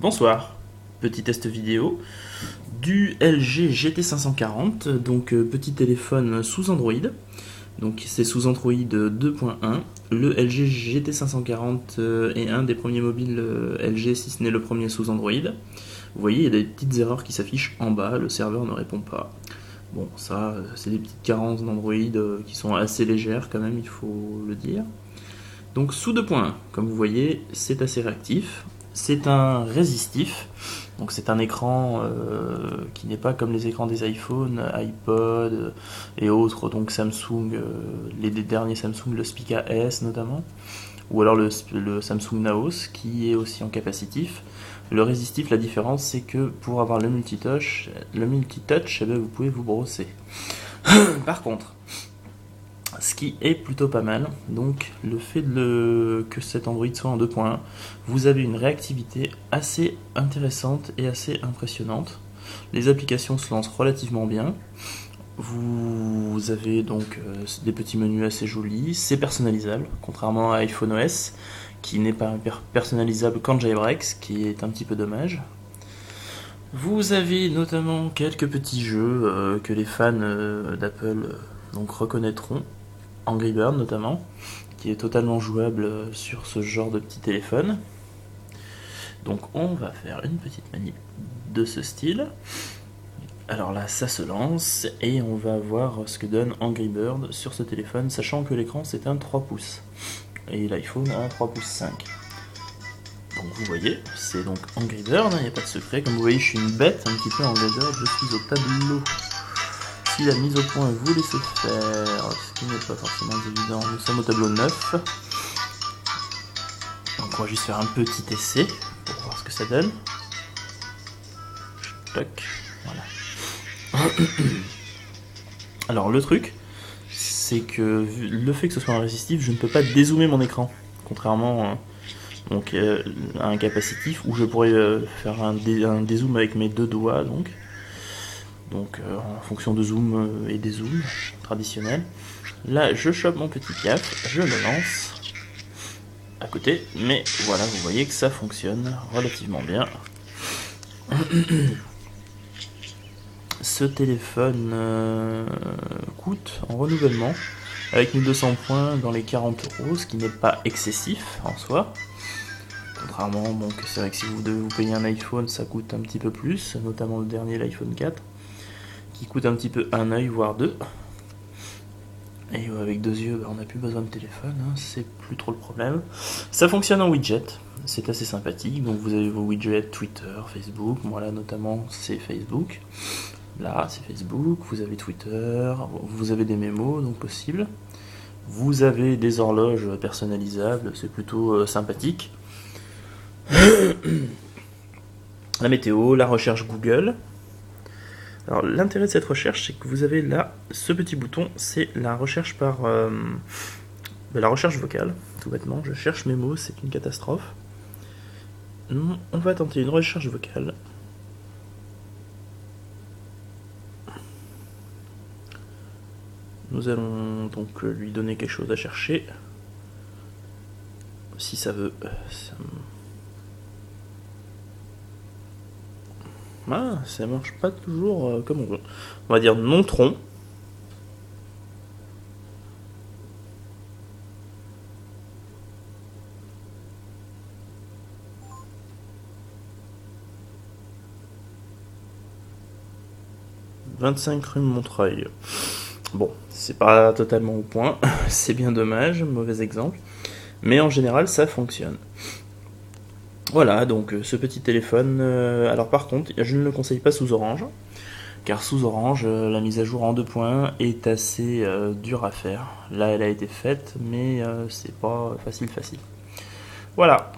Bonsoir, petit test vidéo du LG GT540, donc petit téléphone sous Android, donc c'est sous Android 2.1. Le LG GT540 est un des premiers mobiles LG, si ce n'est le premier sous Android. Vous voyez, il y a des petites erreurs qui s'affichent en bas, le serveur ne répond pas. Bon, ça, c'est des petites carences d'Android qui sont assez légères quand même, il faut le dire. Donc sous 2.1, comme vous voyez, c'est assez réactif. C'est un résistif, donc c'est un écran qui n'est pas comme les écrans des iPhones, iPod et autres, donc Samsung, les derniers Samsung, le Spica S notamment, ou alors le Samsung Naos qui est aussi en capacitif. Le résistif, la différence c'est que pour avoir le multitouch, eh bien, vous pouvez vous brosser. Par contre, ce qui est plutôt pas mal, donc le fait que cet Android soit en 2.1, vous avez une réactivité assez intéressante et assez impressionnante. Les applications se lancent relativement bien. Vous avez donc des petits menus assez jolis, c'est personnalisable, contrairement à iPhone OS, qui n'est pas personnalisable qu'en jailbreak, ce qui est un petit peu dommage. Vous avez notamment quelques petits jeux que les fans d'Apple donc reconnaîtront. Angry Bird notamment, qui est totalement jouable sur ce genre de petit téléphone. Donc on va faire une petite manip de ce style. Alors là, ça se lance et on va voir ce que donne Angry Bird sur ce téléphone, sachant que l'écran c'est un 3 pouces et l'iPhone a un 3 pouces 5. Donc vous voyez, c'est donc Angry Bird, il n'y a pas de secret. Comme vous voyez, je suis une bête un petit peu Angry Bird, je suis au tableau. Si la mise au point voulait se faire, ce qui n'est pas forcément évident, nous sommes au tableau 9. Donc on va juste faire un petit essai pour voir ce que ça donne. Toc, voilà. Alors le truc, c'est que le fait que ce soit un résistif, je ne peux pas dézoomer mon écran, contrairement donc, à un capacitif où je pourrais faire un dézoom avec mes deux doigts donc en fonction de zoom et des zooms traditionnels. Là je chope mon petit piaf, je le lance à côté, mais voilà, vous voyez que ça fonctionne relativement bien. Ce téléphone coûte en renouvellement avec 1200 points dans les 40€, ce qui n'est pas excessif en soi. Contrairement, donc c'est vrai que si vous devez vous payer un iPhone, ça coûte un petit peu plus, notamment le dernier, l'iPhone 4. Qui coûte un petit peu un œil, voire deux. Et avec deux yeux, on n'a plus besoin de téléphone, hein, c'est plus trop le problème. Ça fonctionne en widget, c'est assez sympathique. Donc vous avez vos widgets Twitter, Facebook. Moi là notamment c'est Facebook. Là c'est Facebook. Vous avez Twitter. Vous avez des mémos, donc possible. Vous avez des horloges personnalisables, c'est plutôt sympathique. La météo, la recherche Google. Alors l'intérêt de cette recherche, c'est que vous avez là ce petit bouton, c'est la recherche par la recherche vocale, tout bêtement. Je cherche mes mots, c'est une catastrophe. On va tenter une recherche vocale. Nous allons donc lui donner quelque chose à chercher. Si ça veut. Ça marche pas toujours comme on veut. On va dire non-tron. « 25 rue Montreuil ». Bon, c'est pas totalement au point, c'est bien dommage, mauvais exemple. Mais en général, ça fonctionne. Voilà, donc ce petit téléphone. Alors par contre, je ne le conseille pas sous Orange, car sous Orange, la mise à jour en 2.1 est assez dure à faire. Là, elle a été faite, mais c'est pas facile. Voilà.